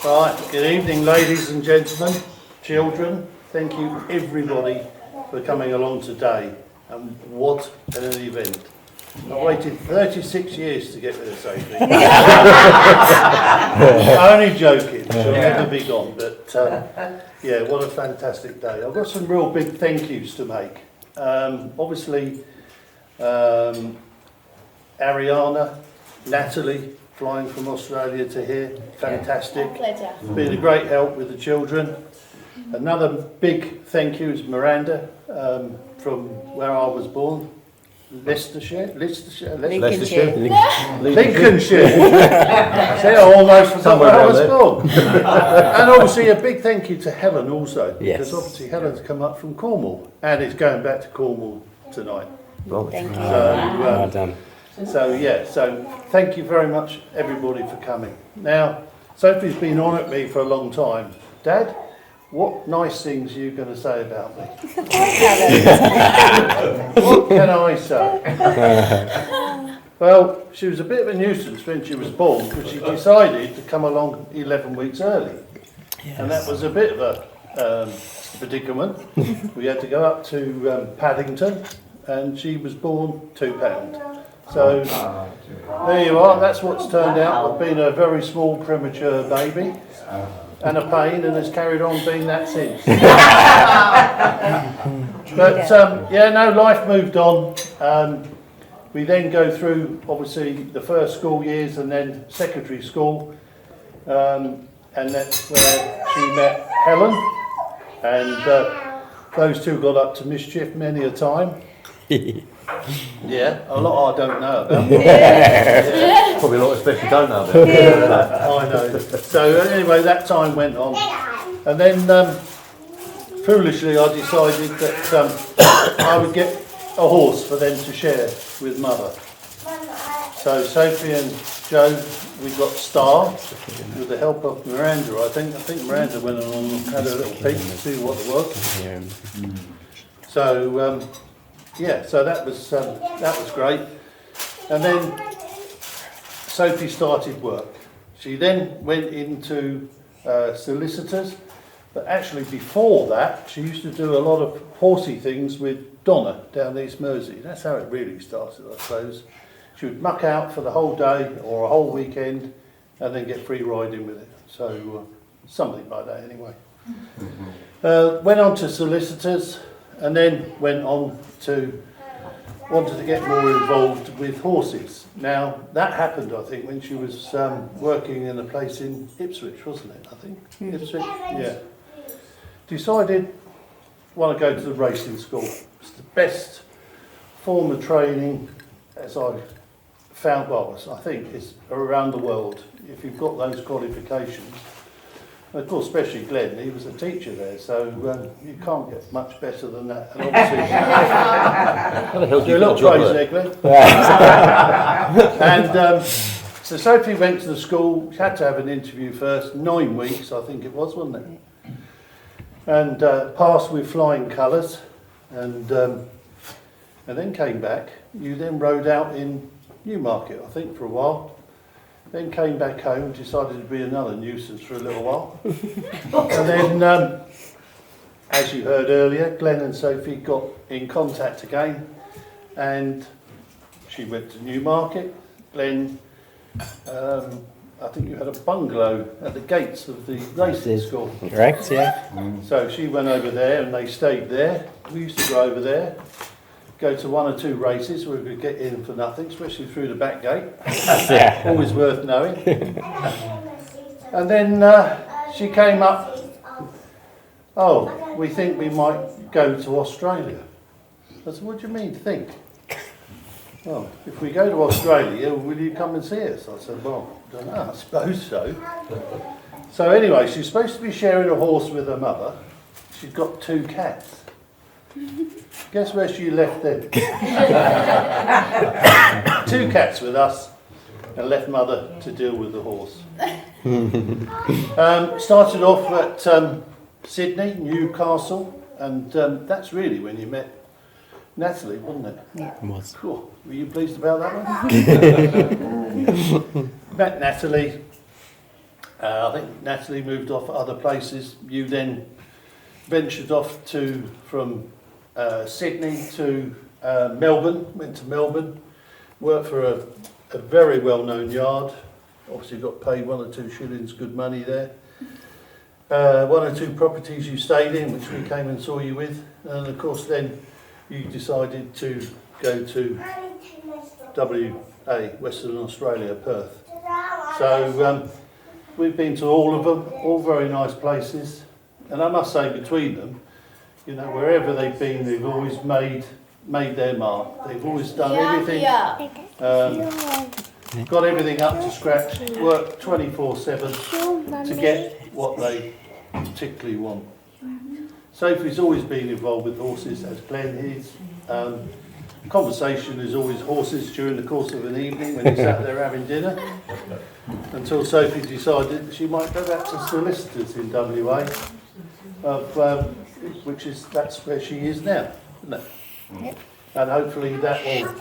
Right, good evening ladies and gentlemen, children. Thank you everybody for coming along today, and what an event. I waited 36 years to get rid of Sophie. Only joking, she'll never be gone, but yeah, what a fantastic day. I've got some real big thank yous to make. Obviously, Ariana, Natalie, flying from Australia to here, fantastic. Pleasure. Been a great help with the children. Another big thank you is Miranda, from where I was born, Lincolnshire. See, I almost forgot where I was born. And obviously a big thank you to Helen also, because obviously Helen's come up from Cornwall and is going back to Cornwall tonight. Thank you. Well done. So thank you very much everybody for coming. Now, Sophie's been on at me for a long time. Dad, what nice things are you going to say about me? What can I say? Well, she was a bit of a nuisance when she was born because she decided to come along 11 weeks early. Yes. And that was a bit of a predicament. We had to go up to Paddington and she was born £2. So there you are, that's what's turned out. I've been a very small premature baby and a pain, and has carried on being that since. But yeah, no, life moved on. We then go through obviously the first school years and then secondary school, and that's where she met Helen, and those two got up to mischief many a time. Yeah, a lot I don't know about. Yeah. Probably a lot especially don't know about. I know. So anyway, that time went on, and then foolishly I decided that I would get a horse for them to share with Mother. So Sophie and Joe, we got Star with the help of Miranda. I think Miranda went along and had a little peek to see what it was. So. Yeah, so that was great. And then Sophie started work. She then went into solicitors, but actually before that, she used to do a lot of horsey things with Donna down East Mersey. That's how it really started, I suppose. She would muck out for the whole day or a whole weekend, and then get free riding with it. So something like that, anyway. Went on to solicitors. And then went on to, wanted to get more involved with horses. Now, that happened, I think, when she was working in a place in Ipswich, wasn't it, I think? Ipswich? Yeah. Decided, want to go to the racing school. It's the best form of training, as I found, well, I think, is around the world. If you've got those qualifications. Of course, especially Glen, he was a teacher there, so you can't get much better than that. And obviously, you're a little praise there, Glen. And so Sophie went to the school. She had to have an interview first, 9 weeks, I think it was, wasn't it? And passed with flying colours, and then came back. You then rode out in Newmarket, I think, for a while. Then came back home, decided to be another nuisance for a little while. And then, as you heard earlier, Glen and Sophie got in contact again, and she went to Newmarket. Glen, I think you had a bungalow at the gates of the racing school. Correct, yeah. So she went over there and they stayed there. We used to go over there, go to 1 or 2 races where we could get in for nothing, especially through the back gate. Yeah. Always worth knowing. And then she came up, oh, we think we might go to Australia. I said, what do you mean, think? Well, if we go to Australia, will you come and see us? I said, well, I don't know, I suppose so. So anyway, she's supposed to be sharing a horse with her mother. She's got 2 cats. Guess where she left them? 2 cats with us, and left Mother to deal with the horse. Started off at Sydney, Newcastle, and that's really when you met Natalie, wasn't it? Yeah. It was. Cool. Were you pleased about that one? Met Natalie, I think Natalie moved off at other places. You then ventured off from Sydney to Melbourne, went to Melbourne, worked for a very well-known yard. Obviously got paid 1 or 2 shillings good money there. 1 or 2 properties you stayed in, which we came and saw you with. And of course then you decided to go to WA, Western Australia, Perth. So we've been to all of them, all very nice places. And I must say between them, you know, wherever they've been, they've always made their mark. They've always done everything, got everything up to scratch, worked 24/7 to get what they particularly want. Sophie's always been involved with horses, as Glen is. Conversation is always horses during the course of an evening when he sat there having dinner, until Sophie decided she might go back to solicitors in WA, that's where she is now, isn't it? Yep. And hopefully that will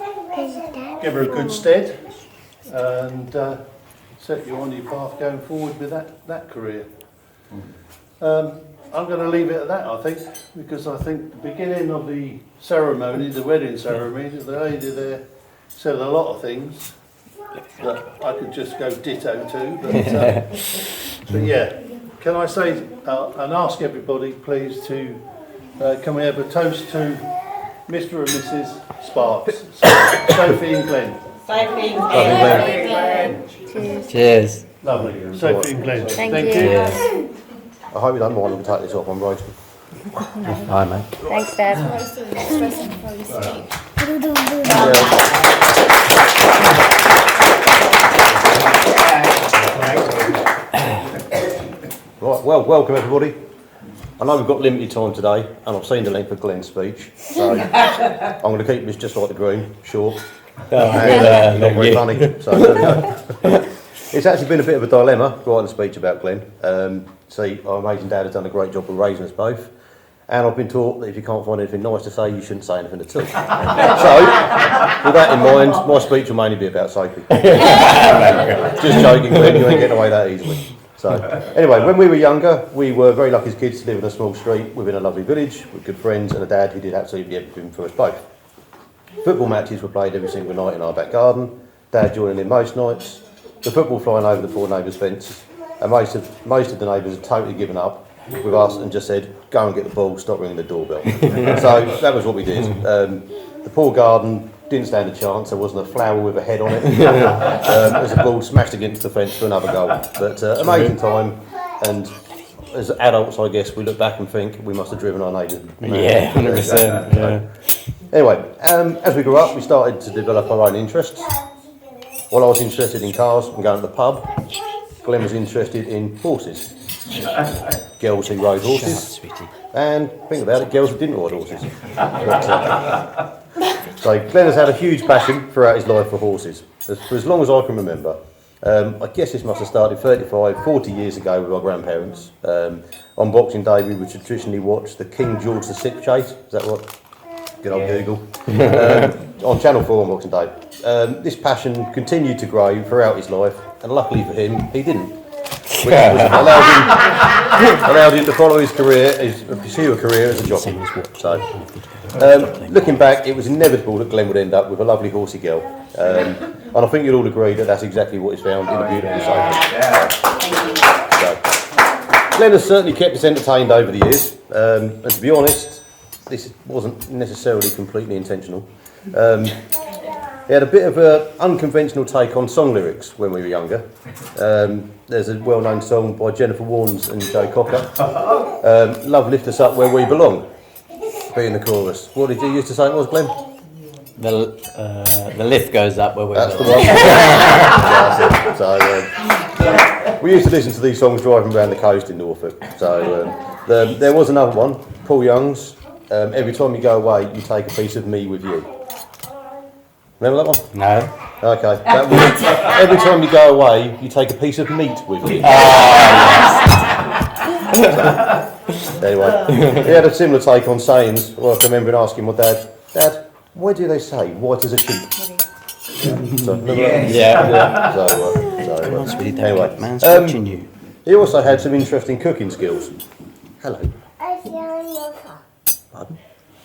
give her a good stead and set you on your path going forward with that career. I'm going to leave it at that, I think, because I think the beginning of the ceremony, the wedding ceremony, the lady there said a lot of things that I could just go ditto to, but yeah, can I say and ask everybody please to can we have a toast to Mr. and Mrs. Sparks, Sophie and Glen. Sophie and Glen. Cheers. Lovely. Sophie and Glen. Thank you. Cheers. I hope you don't mind if we take this off, I'm roasting. Hi, mate. Thanks, Dad. Right, well, welcome everybody. I know we've got limited time today, and I've seen the length of Glen's speech, so I'm going to keep this just like the groom, short, and not very funny. So, it's actually been a bit of a dilemma writing a speech about Glen. See, our amazing dad has done a great job of raising us both, and I've been taught that if you can't find anything nice to say, you shouldn't say anything at all. So, with that in mind, my speech will mainly be about Sophie. Just joking, Glen, you ain't getting away that easily. So, anyway, when we were younger, we were very lucky as kids to live in a small street within a lovely village with good friends and a dad who did absolutely everything for us both. Football matches were played every single night in our back garden, Dad joining in most nights, the football flying over the 4 neighbours' fence, and most of the neighbours had totally given up with us and just said, go and get the ball, stop ringing the doorbell. So that was what we did. The poor garden didn't stand a chance, there wasn't a flower with a head on it. As a ball smashed against the fence for another goal. But amazing time, and as adults I guess we look back and think we must have driven our neighbours. Yeah, 100%. Yeah. Anyway, as we grew up we started to develop our own interests. While I was interested in cars and going to the pub, Glen was interested in horses. Girls who rode horses, and think about it, girls who didn't ride horses. So Glen has had a huge passion throughout his life for horses, for as long as I can remember. I guess this must have started 35, 40 years ago with our grandparents. On Boxing Day we would traditionally watch the King George VI chase, is that right? Good old Google. On Channel 4 on Boxing Day. This passion continued to grow throughout his life, and luckily for him, he didn't. Which allowed him to follow his career, pursue a career as a jockey. So, looking back, it was inevitable that Glen would end up with a lovely horsey girl. And I think you'll all agree that that's exactly what is found in the beautiful Sophie. So, Glen has certainly kept us entertained over the years, and to be honest, this wasn't necessarily completely intentional. He had a bit of an unconventional take on song lyrics when we were younger. There's a well-known song by Jennifer Warnes and Joe Cocker, Love Lift Us Up Where We Belong, being the chorus. What did you used to say it was, Glen? The lift goes up where we're That's the one. So, we used to listen to these songs driving around the coast in Norfolk. So there was another one, Paul Young's, Every Time You Go Away, You Take a Piece of Me With You. Remember that one? No. Okay. That was, every time you go away, you take a piece of meat with you. Anyway, he had a similar take on sayings. Well, I can remember asking my dad, Dad, why do they say white as a sheep? So, Yeah. So, Really don't anyway, like man's watching you. He also had some interesting cooking skills. Hello. Pardon?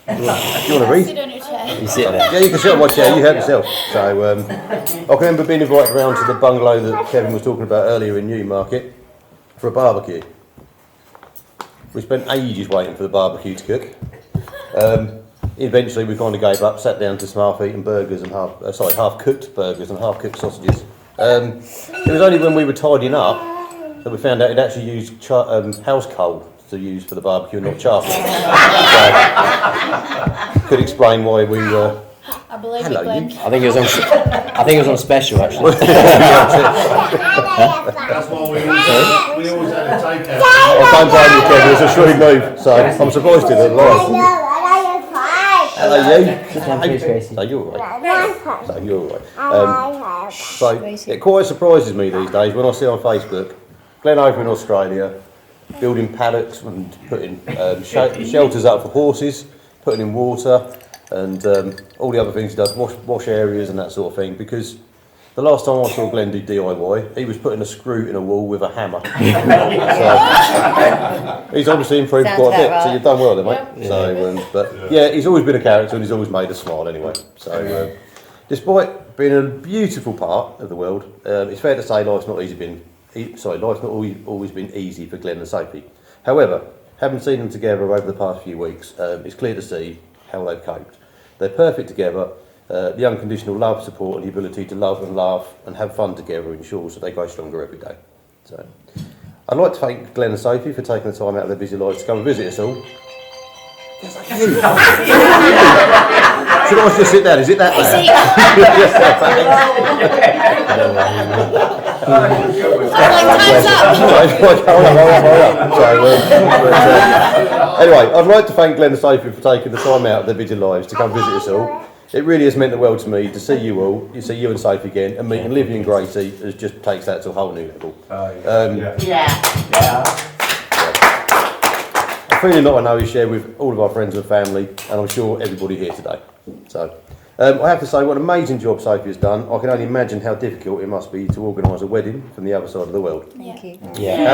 Do you want to read? Sit on your chair. You sit there. Yeah, you can sit on my chair, you help yourself. So, I can remember being invited round to the bungalow that Kevin was talking about earlier in Newmarket for a barbecue. We spent ages waiting for the barbecue to cook. Eventually we kind of gave up, sat down to some half-eaten burgers and half-cooked burgers and half-cooked sausages. It was only when we were tidying up that we found out it actually used house coal to use for the barbecue, not charcoal. So, could explain why we were. I believe Hello, it, Glen. I think it was on special actually. That's why we always had a takeout. I don't blame you, Kevin. It's a shrewd move. So I'm surprised you didn't lie. Hello, you. Sit down, please, Gracie. So you're all right. So you're all right. So it quite surprises me these days when I see on Facebook Glen over in Australia building paddocks and putting shelters up for horses, putting in water and all the other things he does, wash areas and that sort of thing. Because the last time I saw Glen do DIY, he was putting a screw in a wall with a hammer. So he's obviously improved Sounds quite a bit. about So right. you've done well there, mate. So, but yeah, he's always been a character and he's always made us smile anyway. So despite being a beautiful part of the world, it's fair to say life's not always been easy for Glen and Sophie. However, having seen them together over the past few weeks, it's clear to see how they've coped. They're perfect together. The unconditional love, support and the ability to love and laugh and have fun together ensures that they grow stronger every day. So, I'd like to thank Glen and Sophie for taking the time out of their busy lives to come and visit us all. Should I just sit down? Is it that Anyway, I'd like to thank Glen and Sophie for taking the time out of their busy lives to come visit us all. It really has meant the world to me to see you all, you see you and Sophie again, and meeting Livy and Gracie just takes that to a whole new level. A feeling that I know is shared with all of our friends and family, and I'm sure everybody here today. So, I have to say, what an amazing job Sophie has done. I can only imagine how difficult it must be to organise a wedding from the other side of the world. Thank you. Yeah.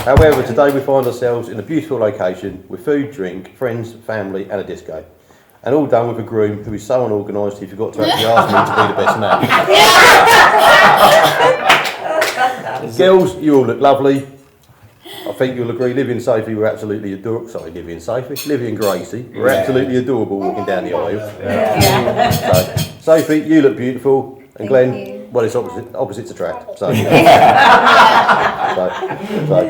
However, today we find ourselves in a beautiful location with food, drink, friends, family, and a disco. And all done with a groom who is so unorganised he forgot to actually ask me to be the best man. Girls, you all look lovely. I think you'll agree, Livy and Sophie were absolutely adorable. Sorry, Livy and Sophie. Livy and Gracie were absolutely adorable walking down the aisle. So, Sophie, you look beautiful. And Glen, well, it's opposites attract. So,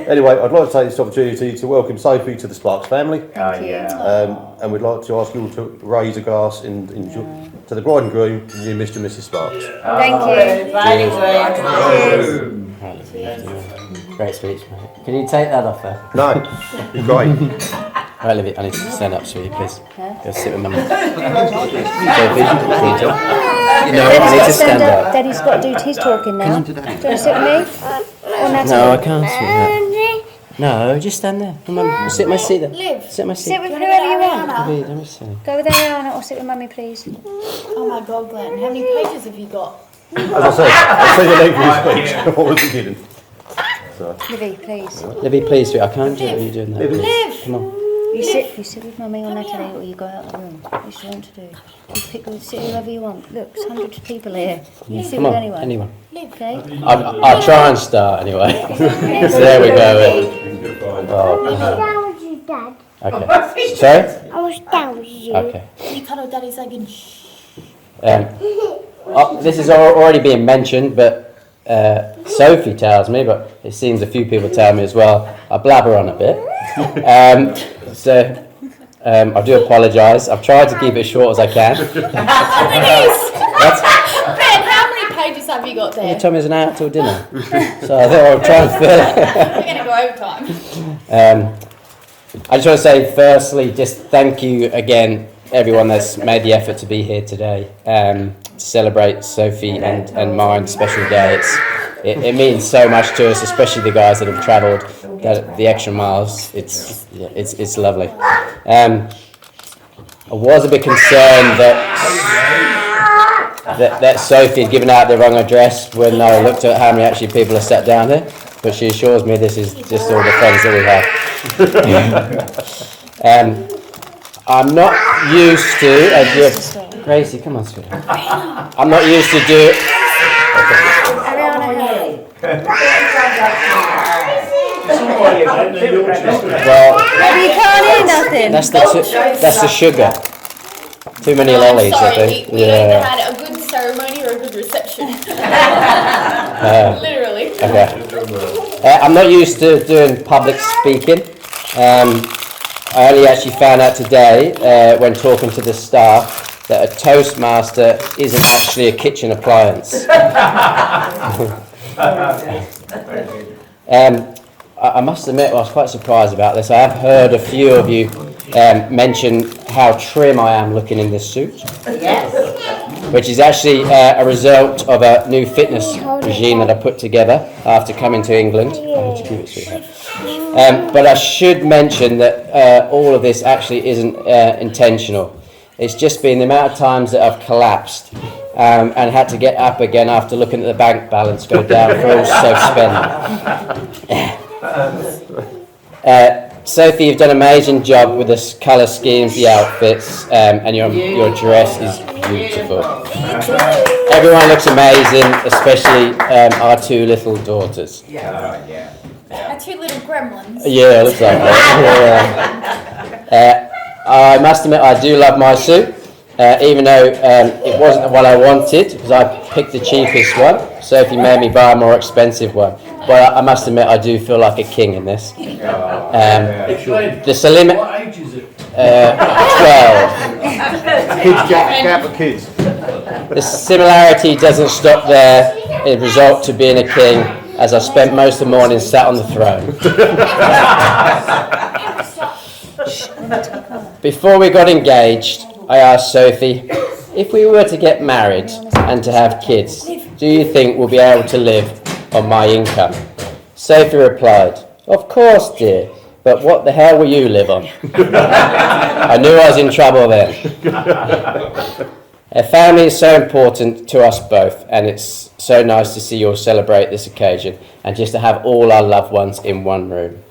anyway, I'd like to take this opportunity to welcome Sophie to the Sparks family. And we'd like to ask you all to raise a glass to the bride and groom, new Mr. and Mrs. Sparks. Thank you. Great speech, mate. Can you take that off there? No, you're great. Right, Livy, I need to stand up, sweetie, please. Go sit with mummy. Sophie, no, I need to stand up. Daddy's got to do his talking now. Do you want to sit with me? Or Natalie? No, I can't, sweetheart. No, just stand there. Come on, sit in my seat there. Liv. Sit in my seat. Sit with whoever you want. Livy, let me see. Go with Ariana or sit with Mummy, please. Oh my God, Glen. How many pages have you got? As I said, I'll see the length of his speech. I wasn't kidding. So. Livy, please. Livy, please, sweet. I can't do what you're doing there. Liv. Come on. You sit with Mummy or Natalie, or you go out of the room. What you want to do? You sit whoever you want. Look, there's hundreds of people here. You sit Come with on, anyone. Okay? I'll try and start anyway. So there we go. Oh, okay. Sorry? I was down with you. Okay. You cuddle Daddy's leg and shh. This is already being mentioned, but Sophie tells me, but it seems a few people tell me as well, I blabber on a bit. I do apologise. I've tried to keep it short as I can. Ben, how many pages have you got there? You told me it was an hour till dinner, so I thought I'd try and fill it. We're going to go overtime. I just want to say, firstly, just thank you again, everyone that's made the effort to be here today to celebrate Sophie and mine's special day. It means so much to us, especially the guys that have travelled the extra miles. It's lovely. I was a bit concerned that Sophie had given out the wrong address when I looked at how many actually people are sat down here. but she assures me this is just all the friends that we have. I'm not used to, as you Gracie, come on, sweetheart. I'm not used to do. Well, you can't hear nothing. that's the sugar. Too many lollies, Sorry, I think. we either had a good ceremony or a good reception. Literally. Okay. I'm not used to doing public speaking. I only actually found out today, when talking to the staff, that a toastmaster isn't actually a kitchen appliance. I must admit, I was quite surprised about this. I have heard a few of you mention how trim I am looking in this suit. Yes. Which is actually a result of a new fitness regime that I put together after coming to England. But I should mention that all of this actually isn't intentional. It's just been the amount of times that I've collapsed and had to get up again after looking at the bank balance go down for all self-spending. Sophie, you've done an amazing job with the colour schemes, the outfits, and your dress is beautiful. Everyone looks amazing, especially our two little daughters. Our two little gremlins. Yeah, looks like that. I must admit, I do love my suit, even though it wasn't what I wanted, because I picked the cheapest one. Sophie made me buy a more expensive one. But I must admit, I do feel like a king in this. The Salim, What age is it? 12. Kids, gap of kids. The similarity doesn't stop there. It result to being a king, as I spent most of the morning sat on the throne. Before we got engaged, I asked Sophie, if we were to get married and to have kids, do you think we'll be able to live on my income? Sophie replied, of course, dear, but what the hell will you live on? I knew I was in trouble then. A family is so important to us both, and it's so nice to see you all celebrate this occasion and just to have all our loved ones in one room.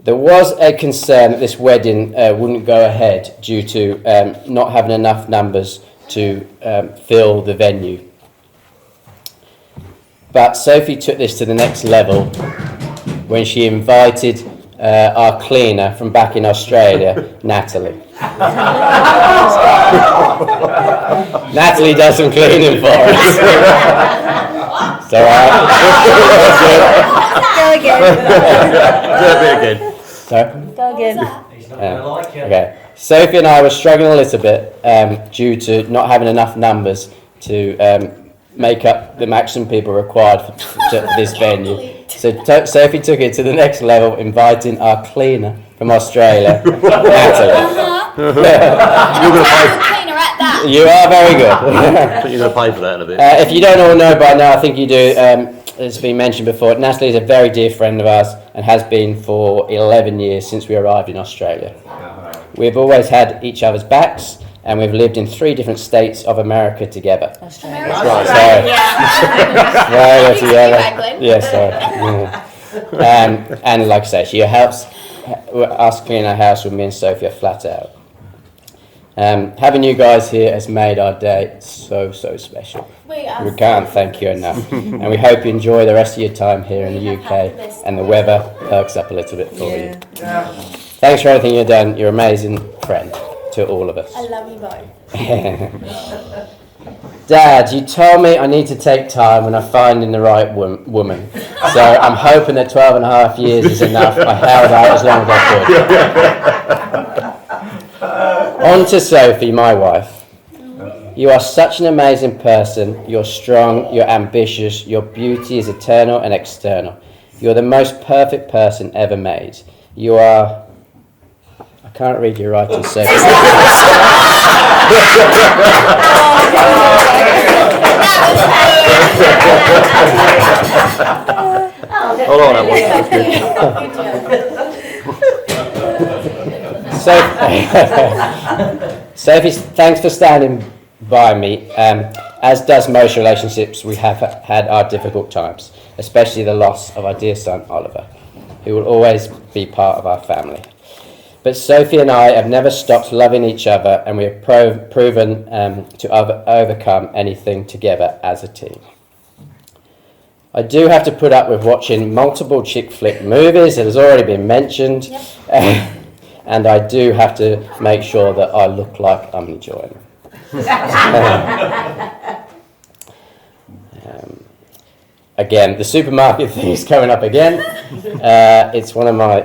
There was a concern that this wedding wouldn't go ahead due to not having enough numbers to fill the venue. But Sophie took this to the next level when she invited our cleaner from back in Australia, Natalie. Natalie does some cleaning for us. It's all right. Go again. Do it again. Sorry? Go again. Okay. Sophie and I were struggling a little bit due to not having enough numbers to make up the maximum people required for this venue. So Sophie took it to the next level, inviting our cleaner from Australia, Natalie. You're going to pay. Cleaner at that. You are very good. I think you're going to pay for that in a bit. If you don't all know by now, I think you do. It's been mentioned before. Natalie is a very dear friend of ours and has been for 11 years since we arrived in Australia. We've always had each other's backs, and we've lived in 3 different states of America together. Australia. Right, together. Yes, and like I say, she helps us clean our house with me and Sophia flat out. Having you guys here has made our day so special. We can't thank you enough. And we hope you enjoy the rest of your time here in the UK and the weather perks up a little bit for you. Thanks for everything you've done. You're an amazing friend to all of us. I love you both. Dad, you told me I need to take time when I find the right woman. So I'm hoping that 12 and a half years is enough. I held out as long as I could. On to Sophie, my wife. You are such an amazing person. You're strong, you're ambitious, your beauty is eternal and external. You're the most perfect person ever made. You are... I can't read your writing, Sophie. Hold on, that was Sophie, thanks for standing by me. As does most relationships, we have had our difficult times. especially the loss of our dear son Oliver, who will always be part of our family. But Sophie and I have never stopped loving each other, and we have proven to overcome anything together as a team. I do have to put up with watching multiple chick flick movies, it has already been mentioned, Yep. and I do have to make sure that I look like I'm enjoying them. Again, the supermarket thing is coming up again. It's one of my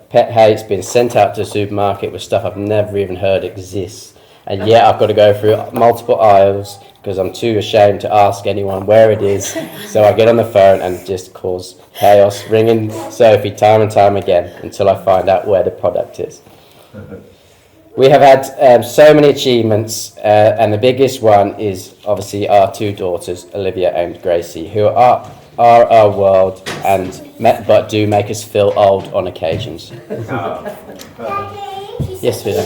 pet hates, being sent out to the supermarket with stuff I've never even heard exists. And yet I've got to go through multiple aisles because I'm too ashamed to ask anyone where it is. So I get on the phone and just cause chaos, ringing Sophie time and time again until I find out where the product is. We have had so many achievements, and the biggest one is obviously our two daughters, Olivia and Gracie, who are our world but do make us feel old on occasions. Yes, Vida.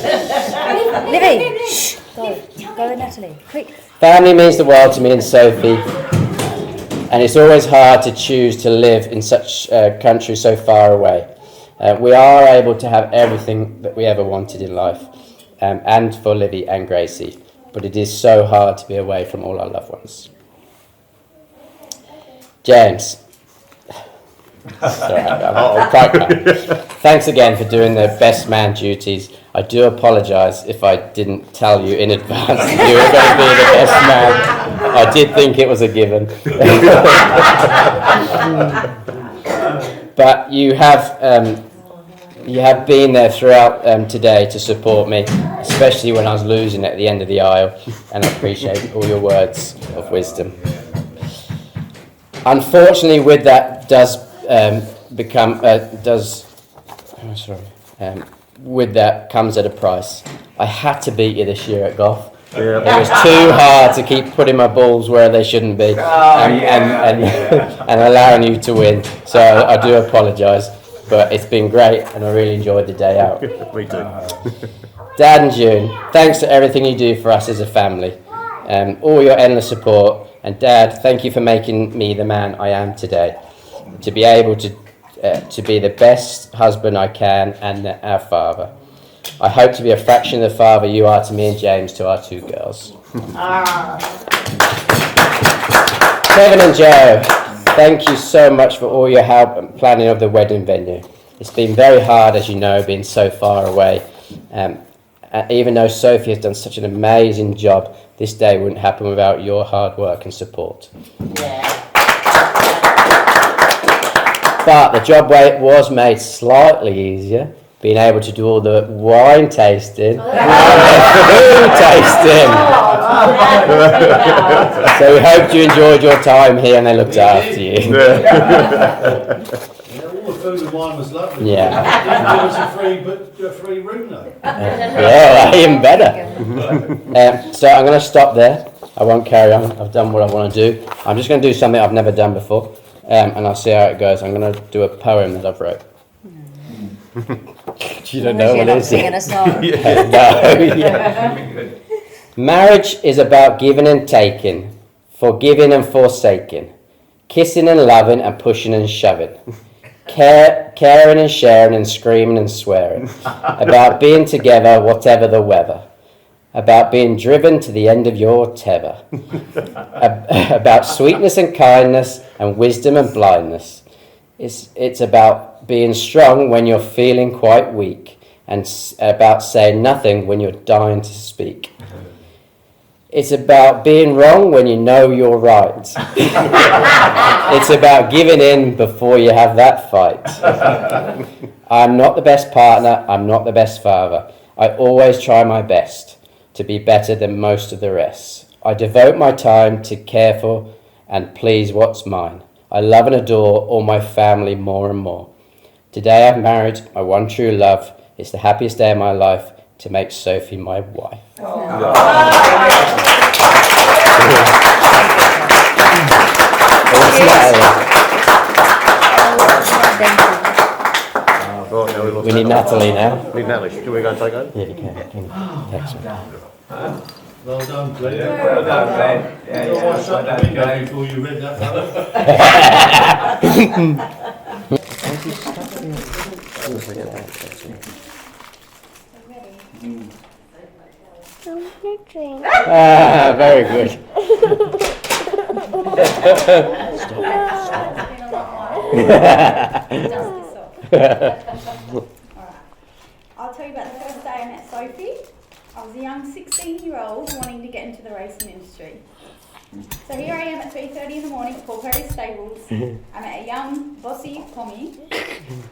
Livy, shh, go with Natalie, quick. Family means the world to me and Sophie, and it's always hard to choose to live in such a country so far away. We are able to have everything that we ever wanted in life, and for Livy and Gracie, but it is so hard to be away from all our loved ones. James. Sorry, I'm quite thanks again for doing the best man duties. I do apologise if I didn't tell you in advance that you were going to be the best man. I did think it was a given. But you have been there throughout today to support me, especially when I was losing at the end of the aisle, and I appreciate all your words of wisdom. Unfortunately, with that with that comes at a price. I had to beat you this year at golf. Yeah. It was too hard to keep putting my balls where they shouldn't be and allowing you to win. So I do apologise, but it's been great and I really enjoyed the day out. Me too. Dad and June, thanks for everything you do for us as a family, all your endless support. And Dad, thank you for making me the man I am today, to be able to be the best husband I can and our father. I hope to be a fraction of the father you are to me and James, to our two girls. Kevin and Joe, thank you so much for all your help and planning of the wedding venue. It's been very hard, as you know, being so far away. Even though Sophie has done such an amazing job, this day wouldn't happen without your hard work and support. But the job was made slightly easier, being able to do all the wine tasting and the food tasting. So we hope you enjoyed your time here and they looked after you. All the food and wine was lovely. Yeah. It was a free room though. Yeah, even better. So I'm going to stop there. I won't carry on. I've done what I want to do. I'm just going to do something I've never done before, and I'll see how it goes. I'm going to do a poem that I've wrote. You don't know what it is? Singing a song. No. Marriage is about giving and taking, forgiving and forsaking, kissing and loving and pushing and shoving, caring and sharing and screaming and swearing, about being together whatever the weather, about being driven to the end of your tether, about sweetness and kindness and wisdom and blindness. It's about being strong when you're feeling quite weak, and about saying nothing when you're dying to speak. It's about being wrong when you know you're right. It's about giving in before you have that fight. I'm not the best partner, I'm not the best father. I always try my best to be better than most of the rest. I devote my time to care for and please what's mine. I love and adore all my family more and more. Today I've married my one true love. It's the happiest day of my life to make Sophie my wife. We need Natalie now. Need Natalie. Can we go and take over? Yeah, you can. Thanks, man. Well done, Glenn. Yeah, well done, Glenn. Yeah, Your yeah, wife shut well the done, window Glenn. before you read that Ah, very good. I'll tell you about the first day I met Sophie. I was a young 16-year-old wanting to get into the racing industry. So here I am at 3:30 in the morning at Paul Perry's stables. I met a young, bossy Tommy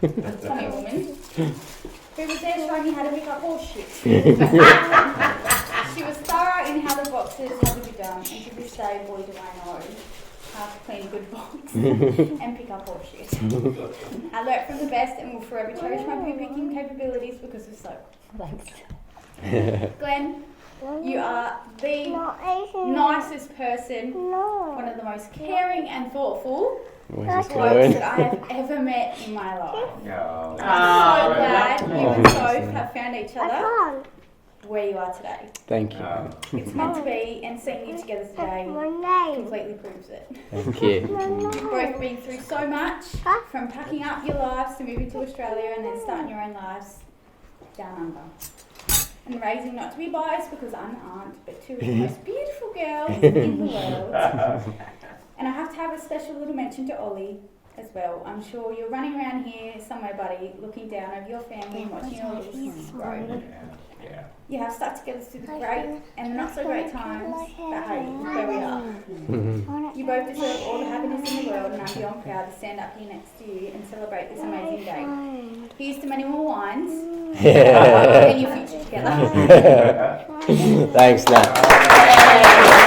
woman, who was there showing me how to pick up horse shit. She was thorough in how the boxes had to be done, and to this day, boy do I know how to clean a good box and pick up horse shit. I learnt from the best and will forever cherish my poo picking capabilities because of so. Thanks. Glenn, you are the nicest person, one of the most caring and thoughtful Where's this blokes going? that I have ever met in my life. Oh, I'm so glad you and Soph have found each other where you are today. Thank you. It's meant to be, and seeing you together today completely proves it. Thank you. You've both been through so much, from packing up your lives to moving to Australia and then starting your own lives down under. And raising, not to be biased because I'm an aunt, but two of the most beautiful girls in the world. And I have to have a special little mention to Ollie as well. I'm sure you're running around here somewhere, buddy, looking down over your family and watching your little grow. yeah. You have stuck together through the great and the not so great times, but hey, where we are. You both deserve all the happiness in the world, and I'm beyond proud to stand up here next to you and celebrate this amazing day. Here's to many more wines and your future together. Thanks, Nat.